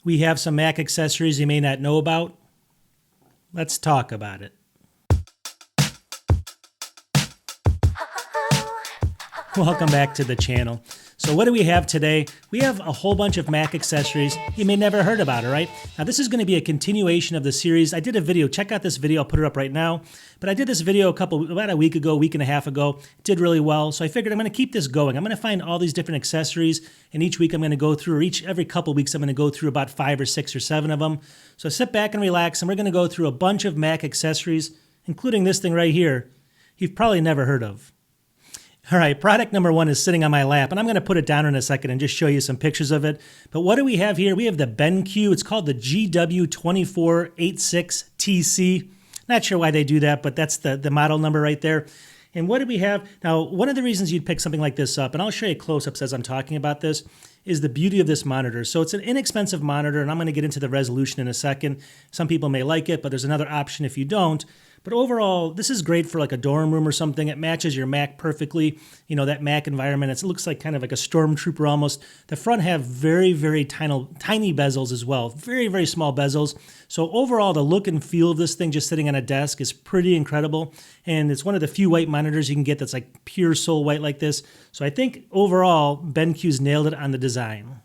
We have some Mac accessories you may not know about. Let's talk about it. Welcome back to the channel. So what do we have today? We have a whole bunch of Mac accessories you may never heard about, all right? Now this is going to be a continuation of the series. I did a video, check out this video, I'll put it up right now. But I did this video about a week ago, week and a half ago. It did really well, so I figured I'm going to keep this going. I'm going to find all these different accessories, and each week I'm going to go through, or every couple weeks I'm going to go through about 5 or 6 or 7 of them. So sit back and relax, and we're going to go through a bunch of Mac accessories, including this thing right here you've probably never heard of. All right, product number 1 is sitting on my lap, and I'm going to put it down in a second and just show you some pictures of it. But what do we have here? We have the BenQ. It's called the GW2486TC. Not sure why they do that, but that's the model number right there. And what do we have? Now, one of the reasons you'd pick something like this up, and I'll show you close-ups as I'm talking about this, is the beauty of this monitor. So it's an inexpensive monitor, and I'm going to get into the resolution in a second. Some people may like it, but there's another option if you don't. But overall, this is great for like a dorm room or something. It matches your Mac perfectly. You know, that Mac environment. It looks like kind of like a stormtrooper almost. The front have very, very tiny bezels as well. Very, very small bezels. So overall, the look and feel of this thing just sitting on a desk is pretty incredible. And it's one of the few white monitors you can get that's like pure soul white like this. So I think overall, BenQ's nailed it on the design.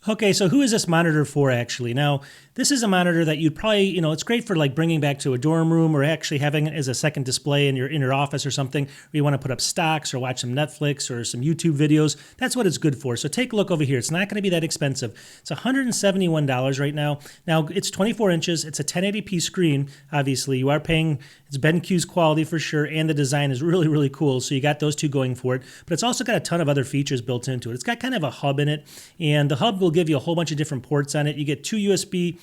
Okay, so who is this monitor for actually? Now, this is a monitor that you'd probably, it's great for like bringing back to a dorm room or actually having it as a second display in your office or something where you want to put up stocks or watch some Netflix or some YouTube videos. That's what it's good for. So take a look over here. It's not going to be that expensive. It's $171 right now. Now, it's 24 inches. It's a 1080p screen, obviously. You are paying, it's BenQ's quality for sure, and the design is really, really cool. So you got those two going for it. But it's also got a ton of other features built into it. It's got kind of a hub in it, and the hub will give you a whole bunch of different ports on it. You get 2 USB,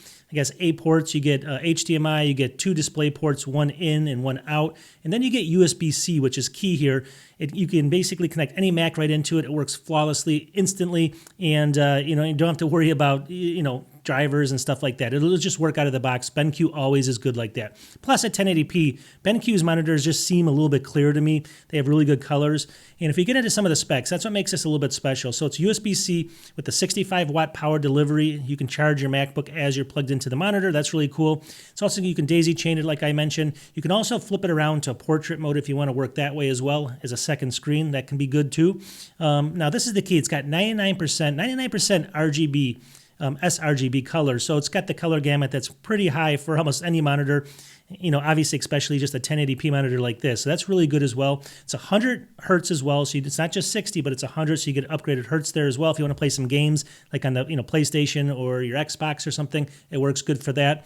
A ports, you get HDMI, you get 2 display ports, 1 in and 1 out, and then you get USB-C, which is key here. You can basically connect any Mac right into it. It works flawlessly, instantly, and you don't have to worry about drivers and stuff like that. It'll just work out of the box. BenQ always is good like that. Plus at 1080p, BenQ's monitors just seem a little bit clearer to me. They have really good colors. And if you get into some of the specs, that's what makes this a little bit special. So it's USB-C with the 65-watt power delivery. You can charge your MacBook as you're plugged into the monitor. That's really cool. It's also, you can daisy chain it like I mentioned. You can also flip it around to portrait mode if you want to work that way as well as a second screen. That can be good too. Now this is the key. It's got 99% RGB. sRGB color. So it's got the color gamut that's pretty high for almost any monitor, obviously especially just a 1080p monitor like this. So that's really good as well. It's 100 hertz as well. So it's not just 60, but it's 100. So you get upgraded hertz there as well. If you want to play some games like on the PlayStation or your Xbox or something, it works good for that.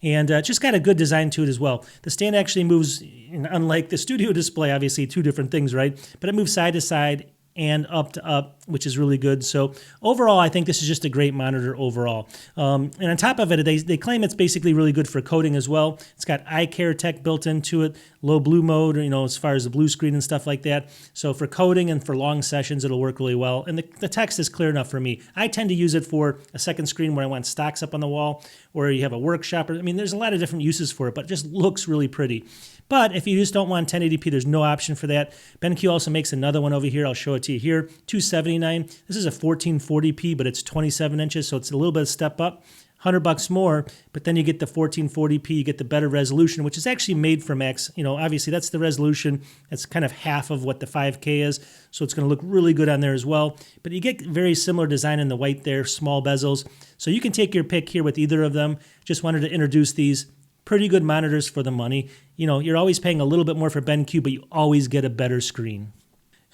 And just got a good design to it as well. The stand actually moves, unlike the studio display, obviously 2 different things, right? But it moves side to side and up to up, which is really good. So overall, I think this is just a great monitor overall. And on top of it, they claim it's basically really good for coding as well. It's got eye care tech built into it, low blue mode, as far as the blue screen and stuff like that. So for coding and for long sessions, it'll work really well. And the text is clear enough for me. I tend to use it for a second screen where I want stocks up on the wall, or you have a workshop. There's a lot of different uses for it, but it just looks really pretty. But if you just don't want 1080p, there's no option for that. BenQ also makes another one over here. I'll show it to you here. $279. This is a 1440p, but it's 27 inches, so it's a little bit of step up. $100 more, but then you get the 1440p, you get the better resolution, which is actually made for Macs. Obviously that's the resolution. That's kind of half of what the 5K is, so it's going to look really good on there as well. But you get very similar design in the white there, small bezels. So you can take your pick here with either of them. Just wanted to introduce these. Pretty good monitors for the money. You're always paying a little bit more for BenQ, but you always get a better screen.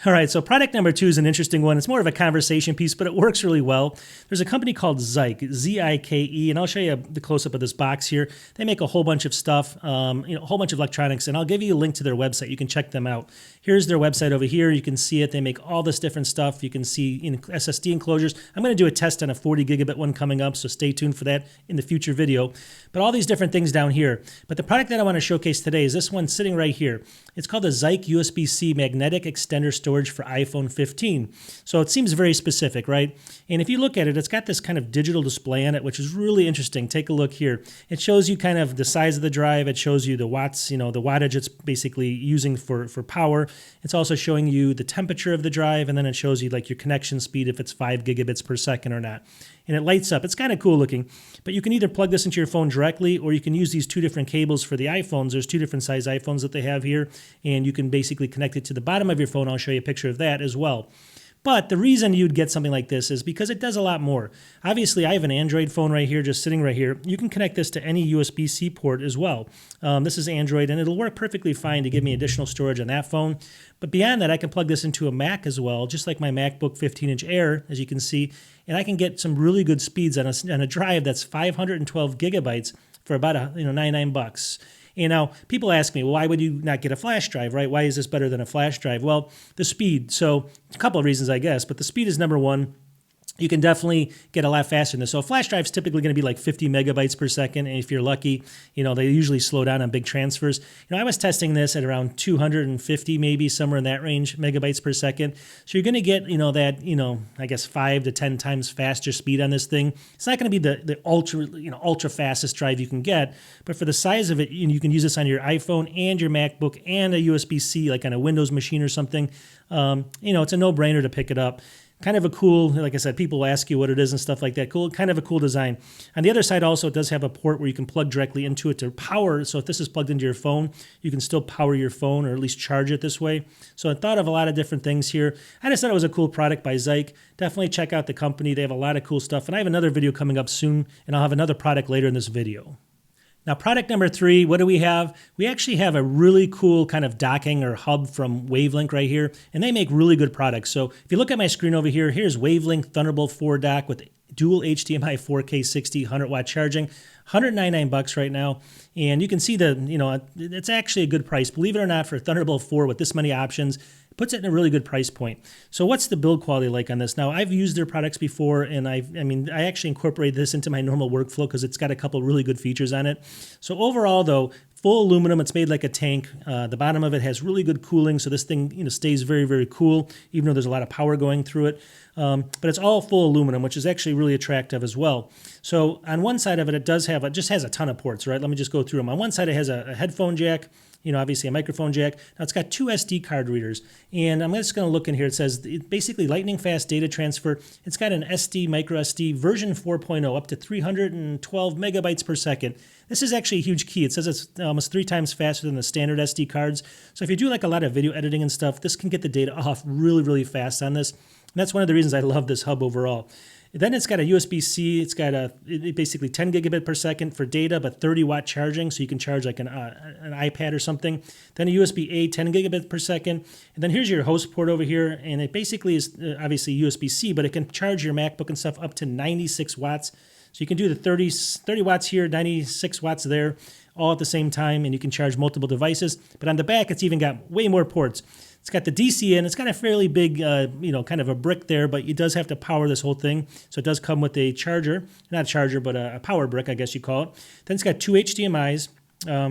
All right, so product number 2 is an interesting one. It's more of a conversation piece, but it works really well. There's a company called Zike, Z-I-K-E, and I'll show you the close-up of this box here. They make a whole bunch of stuff, a whole bunch of electronics, and I'll give you a link to their website. You can check them out. Here's their website over here. You can see it. They make all this different stuff. You can see SSD enclosures. I'm going to do a test on a 40 gigabit one coming up, so stay tuned for that in the future video. But all these different things down here. But the product that I want to showcase today is this one sitting right here. It's called the Zike USB-C Magnetic Extender Storage for iPhone 15. So it seems very specific, right? And if you look at it, it's got this kind of digital display on it, which is really interesting. Take a look here. It shows you kind of the size of the drive. It shows you the watts, the wattage it's basically using for power. It's also showing you the temperature of the drive, and then it shows you like your connection speed, if it's 5 gigabits per second or not. and it lights up. It's kind of cool looking, but you can either plug this into your phone directly, or you can use these two different cables for the iPhones. There's two different size iPhones that they have here, and you can basically connect it to the bottom of your phone. I'll show you a picture of that as well. But the reason you'd get something like this is because it does a lot more. Obviously, I have an Android phone right here, just sitting right here. You can connect this to any USB-C port as well. This is Android, and it'll work perfectly fine to give me additional storage on that phone. But beyond that, I can plug this into a Mac as well, just like my MacBook 15-inch Air, as you can see, and I can get some really good speeds on a drive that's 512 gigabytes for about $99. You know, people ask me, well, why would you not get a flash drive, right? Why is this better than a flash drive? Well, the speed. So a couple of reasons, I guess, but the speed is number one. You can definitely get a lot faster than this. So a flash drive is typically going to be like 50 megabytes per second. And if you're lucky, they usually slow down on big transfers. I was testing this at around 250, maybe somewhere in that range, megabytes per second. So you're going to get, that, I guess 5 to 10 times faster speed on this thing. It's not going to be the ultra fastest drive you can get, but for the size of it, you can use this on your iPhone and your MacBook and a USB-C, like on a Windows machine or something. It's a no-brainer to pick it up. Kind of a cool, like I said, people ask you what it is and stuff like that. Cool, kind of a cool design. On the other side also, it does have a port where you can plug directly into it to power. So if this is plugged into your phone, you can still power your phone or at least charge it this way. So I thought of a lot of different things here. I just thought it was a cool product by Zike. Definitely check out the company. They have a lot of cool stuff. And I have another video coming up soon, and I'll have another product later in this video. Now, product number 3, what do we have? We actually have a really cool kind of docking or hub from WAVLINK right here, and they make really good products. So if you look at my screen over here, here's WAVLINK Thunderbolt 4 dock with dual HDMI 4K 60 100-watt charging, $199 right now. And you can see it's actually a good price. Believe it or not, for Thunderbolt 4 with this many options, it puts it in a really good price point. So what's the build quality like on this? Now, I've used their products before, and I actually incorporated this into my normal workflow because it's got a couple really good features on it. So overall, though, full aluminum, it's made like a tank. The bottom of it has really good cooling, so this thing stays very, very cool, even though there's a lot of power going through it. But it's all full aluminum, which is actually really attractive as well. So on one side of it, it just has a ton of ports, right? Let me just go through them. On one side, it has a headphone jack, obviously a microphone jack. Now it's got 2 SD card readers, and I'm just going to look in here. It says basically lightning fast data transfer. It's got an SD, micro SD version 4.0 up to 312 megabytes per second. This is actually a huge key. It says it's almost 3 times faster than the standard SD cards. So if you do like a lot of video editing and stuff, this can get the data off really, really fast on this. And that's one of the reasons I love this hub overall. Then it's got a USB-C. It's got basically 10 gigabit per second for data, but 30-watt charging, so you can charge like an iPad or something. Then a USB-A, 10 gigabit per second. And then here's your host port over here, and it basically is obviously USB-C, but it can charge your MacBook and stuff up to 96 watts. So you can do the 30 watts here, 96 watts there, all at the same time, and you can charge multiple devices. But on the back, it's even got way more ports. It's got the DC in. It's got a fairly big, kind of a brick there, but it does have to power this whole thing. So it does come with a charger, not a charger, but a power brick, I guess you call it. Then it's got 2 HDMIs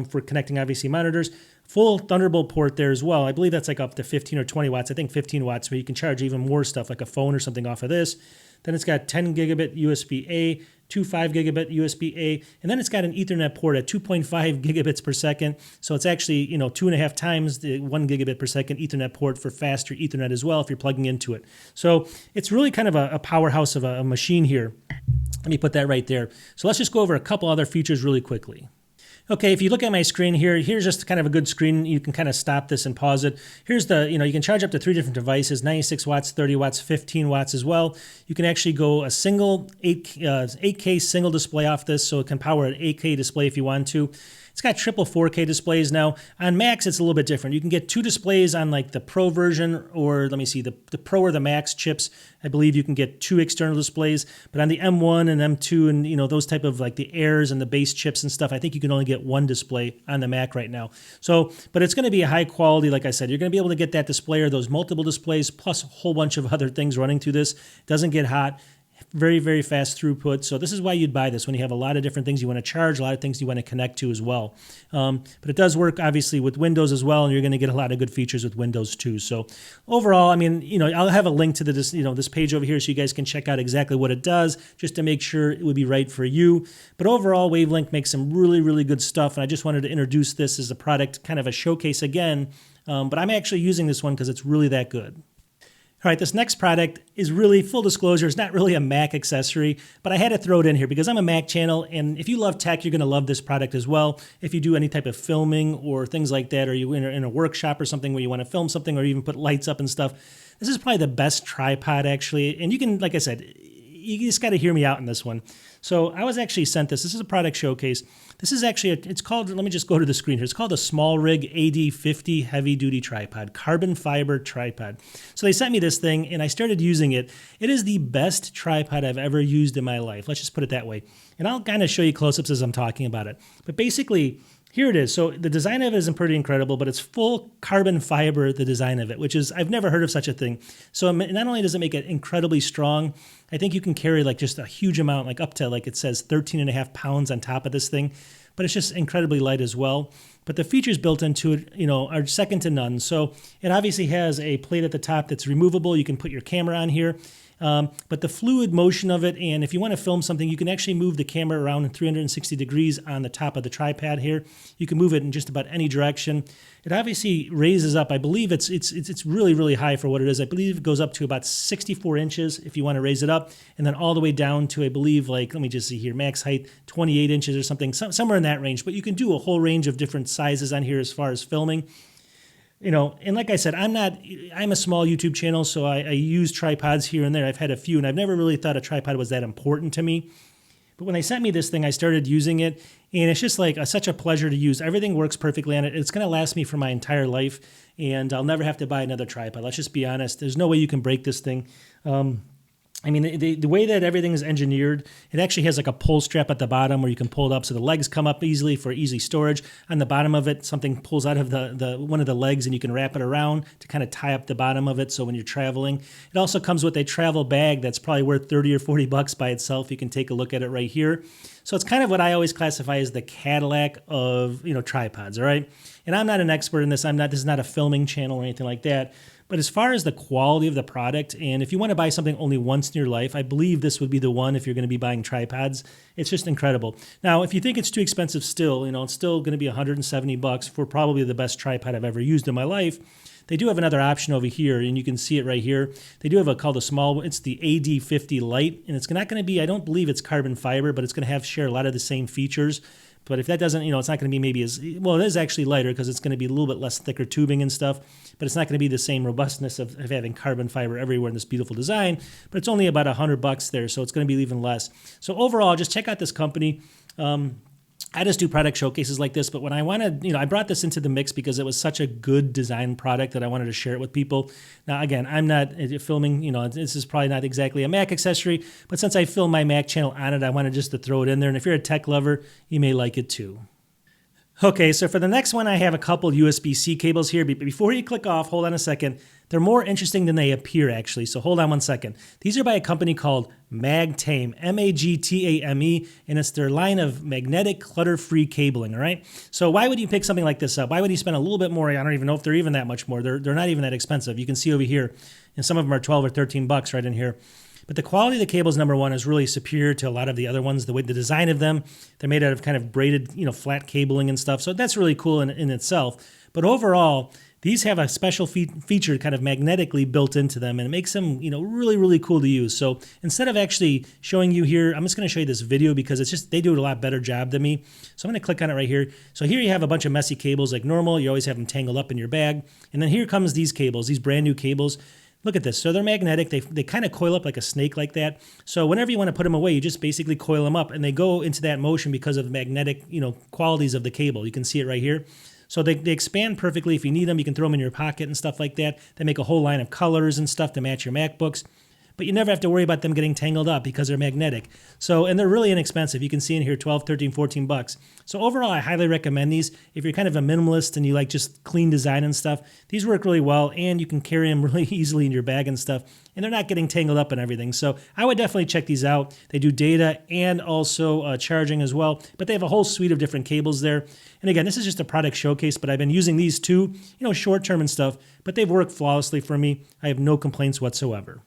for connecting, obviously, monitors. Full Thunderbolt port there as well. I believe that's like up to 15 or 20 watts. I think 15 watts, where you can charge even more stuff, like a phone or something off of this. Then it's got 10 gigabit USB-A, 2 5 gigabit USB-A, and then it's got an Ethernet port at 2.5 gigabits per second. So it's actually, 2.5 times the 1 gigabit per second Ethernet port for faster Ethernet as well if you're plugging into it. So it's really kind of a powerhouse of a machine here. Let me put that right there. So let's just go over a couple other features really quickly. Okay, if you look at my screen here, here's just kind of a good screen. You can kind of stop this and pause it. Here's the, you can charge up to 3 different devices, 96 watts, 30 watts, 15 watts as well. You can actually go a single 8K single display off this, so it can power an 8K display if you want to. It's got triple 4K displays now. On Macs, it's a little bit different. You can get 2 displays on like the Pro version, or let me see, the Pro or the Max chips. I believe you can get 2 external displays, but on the M1 and M2 and those type of like the Airs and the base chips and stuff, I think you can only get 1 display on the Mac right now. So, but it's going to be a high quality, like I said. You're going to be able to get that display or those multiple displays plus a whole bunch of other things running through this. It doesn't get hot. Very, very fast throughput. So this is why you'd buy this, when you have a lot of different things you want to charge, a lot of things you want to connect to as well. But it does work, obviously, with Windows as well, and you're going to get a lot of good features with Windows too. So overall, I'll have a link to this page over here so you guys can check out exactly what it does, just to make sure it would be right for you. But overall, WAVLINK makes some really, really good stuff, and I just wanted to introduce this as a product, kind of a showcase again. But I'm actually using this one because it's really that good. All right, this next product is really, full disclosure, it's not really a Mac accessory, but I had to throw it in here because I'm a Mac channel, and if you love tech, you're going to love this product as well. If you do any type of filming or things like that, or you're in a workshop or something where you want to film something or even put lights up and stuff, this is probably the best tripod, actually. And you can, like I said, you just got to hear me out in this one. So I was actually sent this. This is a product showcase. This is actually, it's called, let me just go to the screen here. It's called a SmallRig AD50 heavy duty tripod, carbon fiber tripod. So they sent me this thing and I started using it. It is the best tripod I've ever used in my life. Let's just put it that way. And I'll kind of show you close-ups as I'm talking about it. But basically, here it is. So the design of it isn't pretty incredible, but it's full carbon fiber, the design of it, which is, I've never heard of such a thing. So not only does it make it incredibly strong, I think you can carry like just a huge amount, like up to, like it says 13.5 pounds on top of this thing, but it's just incredibly light as well. But the features built into it, you know, are second to none. So it obviously has a plate at the top that's removable. You can put your camera on here. But the fluid motion of it, and if you want to film something, you can actually move the camera around in 360 degrees on the top of the tripod here. You can move it in just about any direction. It obviously raises up. I believe it's really, really high for what it is. I believe it goes up to about 64 inches if you want to raise it up, and then all the way down to, I believe, like, let me just see here, max height 28 inches or something, somewhere in that range. But you can do a whole range of different sizes on here as far as filming. You know, and like I said, I'm a small YouTube channel, so I use tripods here and there. I've had a few, and I've never really thought a tripod was that important to me. But when they sent me this thing, I started using it, and it's just like such a pleasure to use. Everything works perfectly on it. It's going to last me for my entire life, and I'll never have to buy another tripod. Let's just be honest. There's no way you can break this thing. I mean, the way that everything is engineered, it actually has like a pull strap at the bottom where you can pull it up so the legs come up easily for easy storage. On the bottom of it, something pulls out of the one of the legs and you can wrap it around to kind of tie up the bottom of it so when you're traveling. It also comes with a travel bag that's probably worth 30 or 40 bucks by itself. You can take a look at it right here. So it's kind of what I always classify as the Cadillac of, you know, tripods, all right? And I'm not an expert in this. This is not a filming channel or anything like that. But as far as the quality of the product, and if you want to buy something only once in your life, I believe this would be the one if you're going to be buying tripods. It's just incredible. Now, if you think it's too expensive still, you know, it's still going to be 170 bucks for probably the best tripod I've ever used in my life. They do have another option over here, and you can see it right here. They do have it's the AD50 Lite, and it's not going to be, I don't believe it's carbon fiber, but it's going to share a lot of the same features. But if that doesn't, you know, it's not going to be maybe as, well, it is actually lighter because it's going to be a little bit less thicker tubing and stuff, but it's not going to be the same robustness of having carbon fiber everywhere in this beautiful design, but it's only about 100 bucks there, so it's going to be even less. So overall, just check out this company. I just do product showcases like this, but when I wanted, you know, I brought this into the mix because it was such a good design product that I wanted to share it with people. Now, again, I'm not filming, you know, this is probably not exactly a Mac accessory, but since I film my Mac channel on it, I wanted just to throw it in there. And if you're a tech lover, you may like it too. Okay, so for the next one, I have a couple USB-C cables here. But before you click off, hold on a second. They're more interesting than they appear, actually. So hold on one second. These are by a company called Magtame, M-A-G-T-A-M-E, and it's their line of magnetic clutter-free cabling, all right? So why would you pick something like this up? Why would you spend a little bit more? I don't even know if they're even that much more. They're not even that expensive. You can see over here, and some of them are 12 or 13 bucks right in here. But the quality of the cables, number one, is really superior to a lot of the other ones. The design of them, they're made out of kind of braided, you know, flat cabling and stuff. So that's really cool in itself. But overall, these have a special feature kind of magnetically built into them, and it makes them, you know, really, really cool to use. So instead of actually showing you here, I'm just going to show you this video because it's just, they do a lot better job than me. So I'm going to click on it right here. So here you have a bunch of messy cables like normal. You always have them tangled up in your bag. And then here comes these cables, these brand new cables. Look at this. So they're magnetic. They kind of coil up like a snake like that. So whenever you want to put them away, you just basically coil them up, and they go into that motion because of the magnetic, you know, qualities of the cable. You can see it right here. So they expand perfectly. If you need them, you can throw them in your pocket and stuff like that. They make a whole line of colors and stuff to match your MacBooks. But you never have to worry about them getting tangled up because they're magnetic. So, and they're really inexpensive. You can see in here 12, 13, 14 bucks. So overall, I highly recommend these. If you're kind of a minimalist and you like just clean design and stuff, these work really well, and you can carry them really easily in your bag and stuff, and they're not getting tangled up and everything. So I would definitely check these out. They do data and also charging as well, but they have a whole suite of different cables there. And again, this is just a product showcase, but I've been using these too, you know, short-term and stuff, but they've worked flawlessly for me. I have no complaints whatsoever.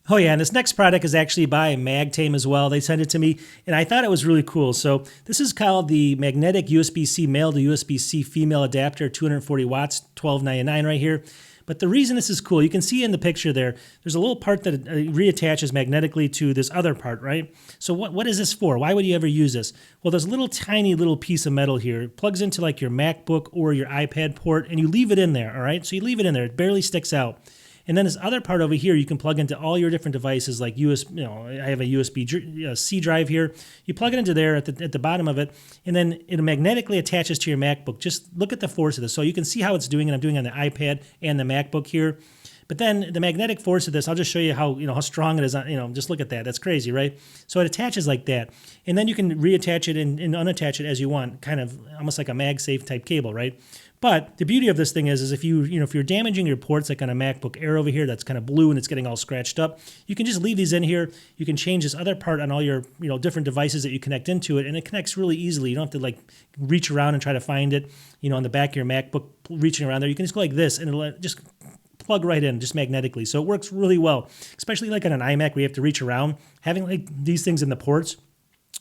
Oh yeah, and this next product is actually by Magtame as well. They sent it to me, and I thought it was really cool. So this is called the Magnetic USB-C Male to USB-C Female Adapter, 240 watts, $12.99 right here. But the reason this is cool, you can see in the picture there's a little part that reattaches magnetically to this other part, right? So what is this for? Why would you ever use this? Well, there's a little tiny little piece of metal here. It plugs into like your MacBook or your iPad port, and you leave it in there, all right? So you leave it in there. It barely sticks out. And then this other part over here, you can plug into all your different devices like I have a USB-C drive here. You plug it into there at the bottom of it, and then it magnetically attaches to your MacBook. Just look at the force of this. So you can see how it's doing it. I'm doing it on the iPad and the MacBook here. But then the magnetic force of this, I'll just show you how strong it is. Just look at that. That's crazy, right? So it attaches like that. And then you can reattach it and unattach it as you want, kind of almost like a MagSafe type cable, right? But the beauty of this thing is if you're damaging your ports, like on a MacBook Air over here, that's kind of blue and it's getting all scratched up, you can just leave these in here. You can change this other part on all your different devices that you connect into it, and it connects really easily. You don't have to like reach around and try to find it, on the back of your MacBook, reaching around there. You can just go like this, and it'll just plug right in, just magnetically. So it works really well, especially like on an iMac where you have to reach around. Having like these things in the ports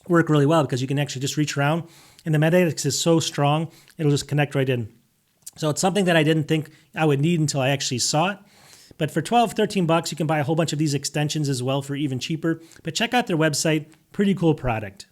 work really well because you can actually just reach around, and the magnetics is so strong, it'll just connect right in. So it's something that I didn't think I would need until I actually saw it. But for $12, $13, you can buy a whole bunch of these extensions as well for even cheaper. But check out their website. Pretty cool product.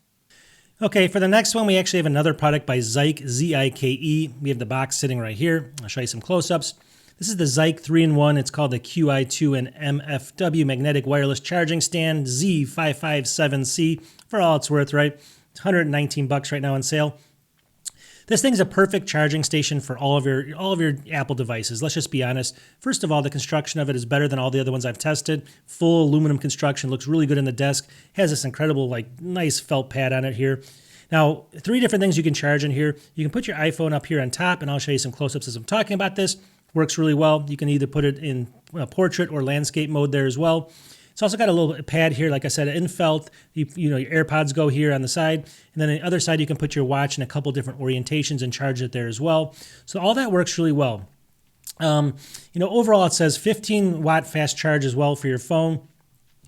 Okay, for the next one, we actually have another product by Zike, Z-I-K-E. We have the box sitting right here. I'll show you some close-ups. This is the Zike 3-in-1. It's called the QI2 and MFW Magnetic Wireless Charging Stand Z557C for all it's worth, right? It's $119 right now on sale. This thing's a perfect charging station for all of your Apple devices. Let's just be honest. First of all, the construction of it is better than all the other ones I've tested. Full aluminum construction, looks really good in the desk. Has this incredible, nice felt pad on it here. Now, 3 different things you can charge in here. You can put your iPhone up here on top, and I'll show you some close-ups as I'm talking about this. Works really well. You can either put it in portrait or landscape mode there as well. It's also got a little pad here, like I said, in felt. Your AirPods go here on the side, and then on the other side you can put your watch in a couple different orientations and charge it there as well. So all that works really well. Overall it says 15-watt fast charge as well for your phone.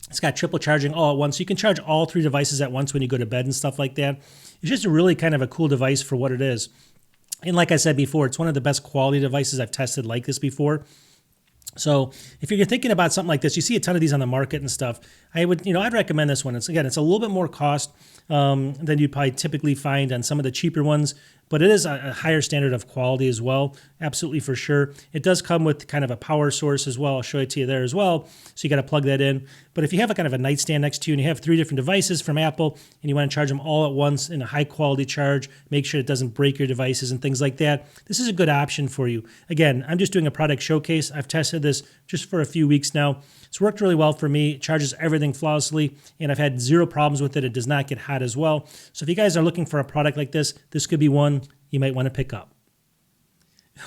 It's got triple charging all at once, so you can charge all 3 devices at once when you go to bed and stuff like that. It's just a really kind of a cool device for what it is. And like I said before, it's one of the best quality devices I've tested like this before. So if you're thinking about something like this, you see a ton of these on the market and stuff. I'd recommend this one. It's a little bit more cost than you'd probably typically find on some of the cheaper ones, but it is a higher standard of quality as well. Absolutely, for sure. It does come with kind of a power source as well. I'll show it to you there as well. So you got to plug that in. But if you have a kind of a nightstand next to you and you have 3 different devices from Apple and you want to charge them all at once in a high quality charge, make sure it doesn't break your devices and things like that, this is a good option for you. Again, I'm just doing a product showcase. I've tested this just for a few weeks now. It's worked really well for me. It charges everything flawlessly, and I've had 0 problems with it. It does not get hot as well. So if you guys are looking for a product like this, this could be one you might want to pick up.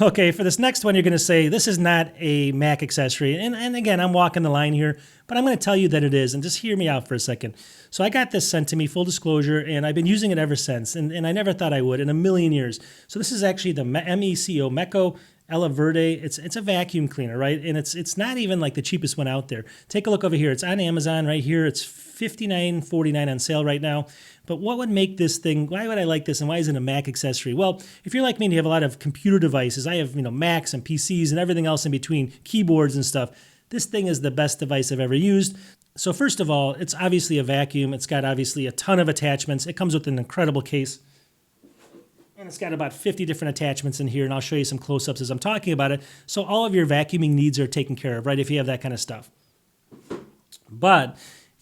Okay, for this next one, you're going to say, this is not a Mac accessory. And again, I'm walking the line here, but I'm going to tell you that it is, and just hear me out for a second. So I got this sent to me, full disclosure, and I've been using it ever since, and I never thought I would in a million years. So this is actually the MECO ELEVERDE. It's a vacuum cleaner, right? And it's not even like the cheapest one out there. Take a look over here. It's on Amazon right here. It's $59.49 on sale right now. But what would make this thing, why would I like this, and why is it a Mac accessory? Well, if you're like me and you have a lot of computer devices, I have Macs and PCs and everything else in between, keyboards and stuff, this thing is the best device I've ever used. So first of all, it's obviously a vacuum. It's got obviously a ton of attachments. It comes with an incredible case. And it's got about 50 different attachments in here, and I'll show you some close-ups as I'm talking about it. So all of your vacuuming needs are taken care of, right, if you have that kind of stuff. But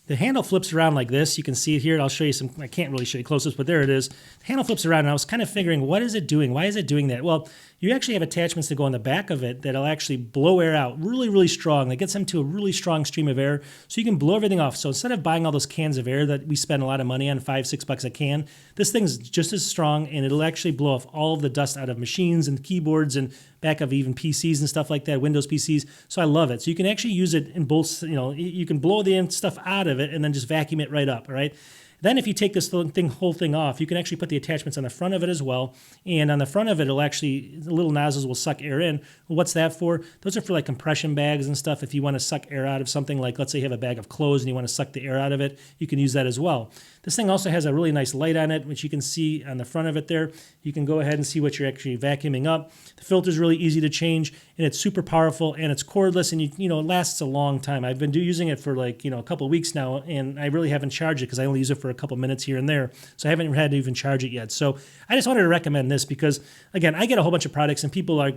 the handle flips around like this. You can see it here. I'll show you some. I can't really show you close-ups, but there it is. The handle flips around, and I was kind of figuring, what is it doing? Why is it doing that? Well, you actually have attachments that go on the back of it that'll actually blow air out really, really strong. That gets them to a really strong stream of air, so you can blow everything off. So instead of buying all those cans of air that we spend a lot of money on, $5-6 a can, this thing's just as strong, and it'll actually blow off all of the dust out of machines and keyboards and back of even PCs and stuff like that, Windows PCs. So I love it. So you can actually use it in both, you can blow the stuff out of it and then just vacuum it right up, all right? Then if you take this whole thing off, you can actually put the attachments on the front of it as well. And on the front of it, it'll actually, the little nozzles will suck air in. Well, what's that for? Those are for like compression bags and stuff. If you want to suck air out of something, like let's say you have a bag of clothes and you want to suck the air out of it, you can use that as well. This thing also has a really nice light on it, which you can see on the front of it there. You can go ahead and see what you're actually vacuuming up. The filter is really easy to change, and it's super powerful, and it's cordless, and it lasts a long time. I've been using it for like a couple of weeks now, and I really haven't charged it because I only use it for a couple minutes here and there, so I haven't had to even charge it yet. So I just wanted to recommend this because, again, I get a whole bunch of products, and people are,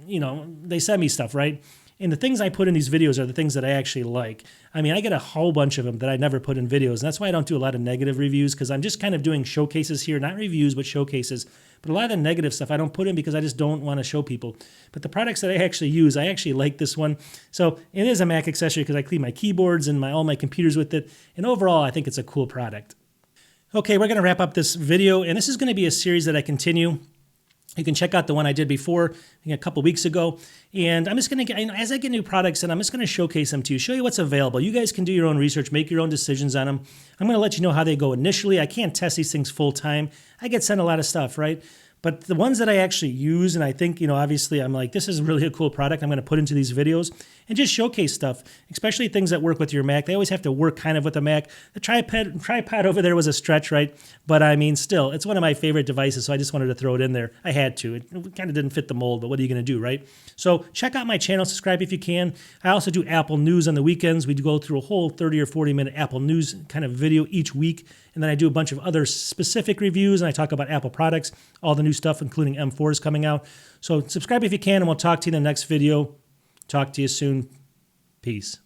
they send me stuff, right? And the things I put in these videos are the things that I actually like. I mean, I get a whole bunch of them that I never put in videos, and that's why I don't do a lot of negative reviews, because I'm just kind of doing showcases here, not reviews, but showcases. But a lot of the negative stuff I don't put in because I just don't want to show people. But the products that I actually use, I actually like this one. So it is a Mac accessory because I clean my keyboards and all my computers with it. And overall, I think it's a cool product. Okay, we're going to wrap up this video, and this is going to be a series that I continue. You can check out the one I did before, a couple weeks ago. And I'm just going to, as I get new products in, I'm just going to showcase them to you, show you what's available. You guys can do your own research, make your own decisions on them. I'm going to let you know how they go initially. I can't test these things full time. I get sent a lot of stuff, right? But the ones that I actually use, and I think, obviously I'm like, this is really a cool product I'm going to put into these videos and just showcase stuff, especially things that work with your Mac. They always have to work kind of with a Mac. The tripod over there was a stretch, right? But I mean, still, it's one of my favorite devices, so I just wanted to throw it in there. I had to. It kind of didn't fit the mold, but what are you going to do, right? So check out my channel, subscribe if you can. I also do Apple News on the weekends. We go through a whole 30 or 40-minute Apple News kind of video each week, and then I do a bunch of other specific reviews, and I talk about Apple products, all the new stuff, including M4s coming out. So subscribe if you can, and we'll talk to you in the next video. Talk to you soon. Peace.